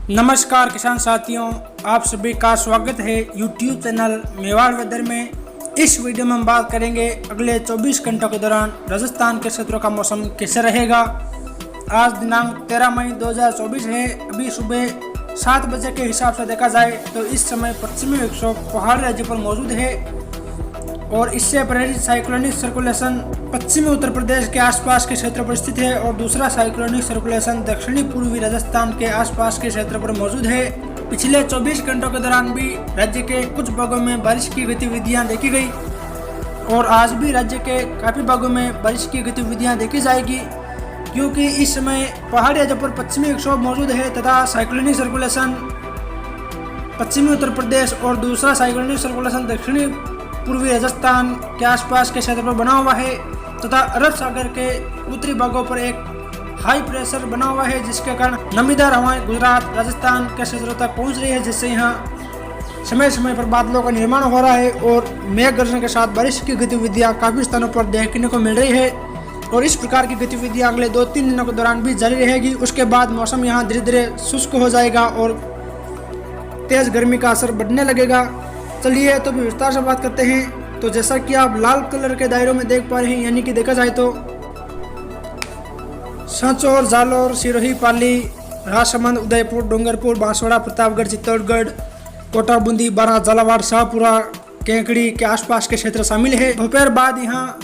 नमस्कार किसान साथियों, आप सभी का स्वागत है यूट्यूब चैनल मेवाड़ वेदर में। इस वीडियो में हम बात करेंगे अगले 24 घंटों के दौरान राजस्थान के क्षेत्रों का मौसम कैसे रहेगा। आज दिनांक 13 मई 2024 है। अभी सुबह 7 बजे के हिसाब से देखा जाए तो इस समय पश्चिमी विक्षोभ पहाड़ी राज्य पर मौजूद है और इससे प्रेरित साइक्लोनिक सर्कुलेशन पश्चिमी उत्तर प्रदेश के आसपास के क्षेत्र पर स्थित है और दूसरा साइक्लोनिक सर्कुलेशन दक्षिणी पूर्वी राजस्थान के आसपास के क्षेत्र पर मौजूद है। पिछले 24 घंटों के दौरान भी राज्य के कुछ भागों में बारिश की गतिविधियां देखी गई और आज भी राज्य के काफी भागों में बारिश की गतिविधियां देखी जाएगी, क्योंकि इस समय पहाड़ी राज्यों पर पश्चिमी विक्षोभ मौजूद है तथा साइक्लोनिक सर्कुलेशन पश्चिमी उत्तर प्रदेश और दूसरा साइक्लोनिक सर्कुलेशन दक्षिणी पूर्वी राजस्थान के आसपास के क्षेत्र पर बना हुआ है तथा अरब सागर के उत्तरी भागों पर एक हाई प्रेशर बना हुआ है, जिसके कारण नमीदार हवाएं गुजरात राजस्थान के क्षेत्रों तक पहुंच रही है, जिससे यहाँ समय समय पर बादलों का निर्माण हो रहा है और मेघ गर्जन के साथ बारिश की गतिविधियां काफी स्थानों पर देखने को मिल रही है और इस प्रकार की गतिविधियां अगले 2-3 दिनों के दौरान भी जारी रहेगी। उसके बाद मौसम यहाँ धीरे धीरे शुष्क हो जाएगा और तेज गर्मी का असर बढ़ने लगेगा। चलिए तो विस्तार से बात करते हैं। तो जैसा कि आप लाल कलर के दायरों में देख पा रहे हैं, यानी कि देखा जाए तो सांचौर, जालोर, सिरोही, पाली, राजसमंद, उदयपुर, डूंगरपुर, बांसवाड़ा, प्रतापगढ़, चित्तौड़गढ़, कोटा, बूंदी, बारां, झालावाड़, शाहपुरा, केकड़ी के आसपास के क्षेत्र शामिल है। दोपहर बाद यहाँ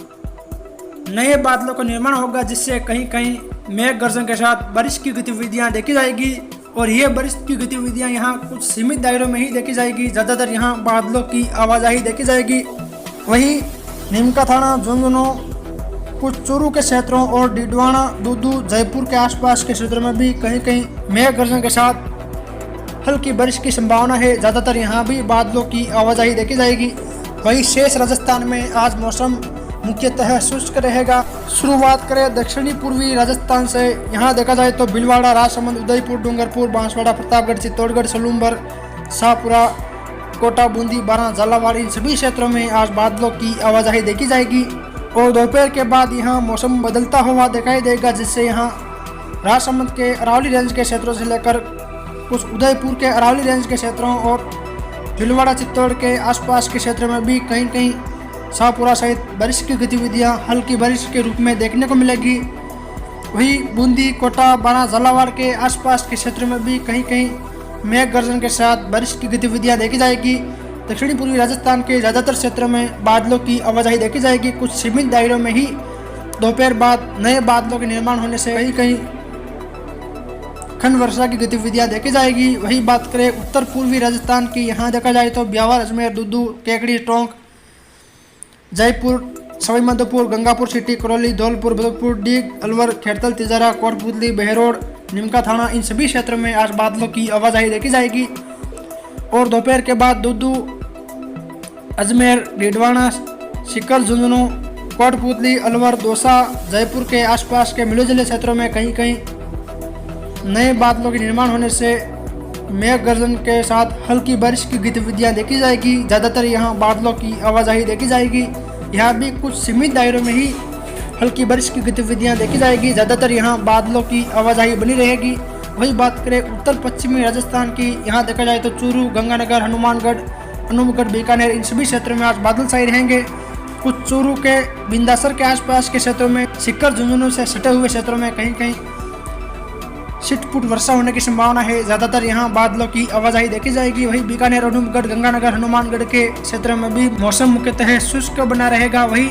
नए बादलों का निर्माण होगा, जिससे कहीं कहीं मेघ गर्जन के साथ बारिश की गतिविधियां देखी जाएगी और ये बारिश की गतिविधियां यहाँ कुछ सीमित दायरों में ही देखी जाएगी। ज़्यादातर यहाँ बादलों की आवाजाही देखी जाएगी। वहीं नीमका थाना, झुंझुनू, कुछ चूरू के क्षेत्रों और डिडवाना, दूदू, जयपुर के आसपास के क्षेत्रों में भी कहीं कहीं मेघ गर्जन के साथ हल्की बारिश की संभावना है। ज़्यादातर यहाँ भी बादलों की आवाजाही देखी जाएगी। वहीं शेष राजस्थान में आज मौसम मुख्यतः शुष्क रहेगा। शुरुआत करें दक्षिणी पूर्वी राजस्थान से। यहाँ देखा जाए तो भीलवाड़ा, राजसमंद, उदयपुर, डूंगरपुर, बांसवाड़ा, प्रतापगढ़, चित्तौड़गढ़, सलूम्बर, शाहपुरा, कोटा, बूंदी, बारां, झालावाड़, इन सभी क्षेत्रों में आज बादलों की आवाजाही देखी जाएगी और दोपहर के बाद यहाँ मौसम बदलता हुआ दिखाई देगा, जिससे यहाँ राजसमंद के अरावली रेंज के क्षेत्रों से लेकर कुछ उदयपुर के अरावली रेंज के क्षेत्रों और भीलवाड़ा, चित्तौड़ के आसपास के क्षेत्र में भी कहीं कहीं शाहपुरा सहित बारिश की गतिविधियां हल्की बारिश के रूप में देखने को मिलेगी। वहीं बूंदी, कोटा, बारां, झालावाड़ के आसपास के क्षेत्र में भी कहीं कहीं मेघ गर्जन के साथ बारिश की गतिविधियां देखी जाएगी। दक्षिणी पूर्वी राजस्थान के ज़्यादातर क्षेत्रों में बादलों की आवाजाही देखी जाएगी। कुछ सीमित दायरों में ही दोपहर बाद नए बादलों के निर्माण होने से कहीं कहीं खंड वर्षा की गतिविधियां देखी जाएगी। वही बात करें उत्तर पूर्वी राजस्थान की, यहाँ देखा जाए तो ब्यावर, अजमेर, दूदू, केकड़ी, टोंक, जयपुर, सवाई माधोपुर, गंगापुर सिटी, करौली, धौलपुर, भरतपुर, डीग, अलवर, खेड़तल, तिजारा, कोटपुतली, बहरोड, नीमका थाना, इन सभी क्षेत्रों में आज बादलों की आवाजाही देखी जाएगी और दोपहर के बाद दूदू, अजमेर, डिडवाना, सीकर, झुंझुनू, कोटपुतली, अलवर, दौसा, जयपुर के आसपास के मिले जुले क्षेत्रों में कहीं कहीं नए बादलों के निर्माण होने से मेघ गर्जन के साथ हल्की बारिश की गतिविधियां देखी जाएगी। ज़्यादातर यहाँ बादलों की आवाजाही देखी जाएगी। यहाँ भी कुछ सीमित दायरों में ही हल्की बारिश की गतिविधियां देखी जाएगी। ज़्यादातर यहाँ बादलों की आवाजाही बनी रहेगी। वही बात करें उत्तर पश्चिमी राजस्थान की, यहाँ देखा जाए तो चूरू, गंगानगर, हनुमानगढ़, अनूपगढ़, बीकानेर, इन सभी क्षेत्रों में आज बादल छाए रहेंगे। कुछ चूरू के बिंदासर के आसपास के क्षेत्रों में, सीकर, झुंझुनू से सटे हुए क्षेत्रों में कहीं कहीं छिटपुट वर्षा होने की संभावना है। ज़्यादातर यहाँ बादलों की आवाजाही देखी जाएगी। वही बीकानेर, अनूपगढ़, गंगानगर, हनुमानगढ़ के क्षेत्र में भी मौसम मुख्यतः शुष्क बना रहेगा। वही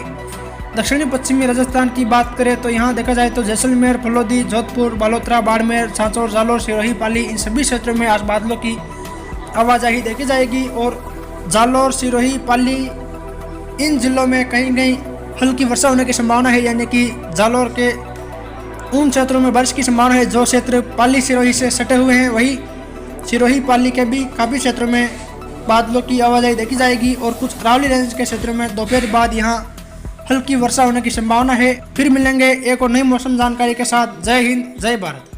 दक्षिणी पश्चिमी राजस्थान की बात करें तो यहाँ देखा जाए तो जैसलमेर, फलोदी, जोधपुर, बालोतरा, बाड़मेर, सांचौर, जालोर, सिरोही, पाली, इन सभी क्षेत्रों में आज बादलों की आवाजाही देखी जाएगी और जालोर, सिरोही, पाली, इन जिलों में कहीं कहीं हल्की वर्षा होने की संभावना है, यानी कि जालोर के उन क्षेत्रों में बारिश की संभावना है जो क्षेत्र पाली, सिरोही से सटे हुए हैं। वही सिरोही, पाली के भी काफ़ी क्षेत्रों में बादलों की आवाजाही देखी जाएगी और कुछ अरावली रेंज के क्षेत्रों में दोपहर बाद यहाँ हल्की वर्षा होने की संभावना है। फिर मिलेंगे एक और नई मौसम जानकारी के साथ। जय हिंद, जय भारत।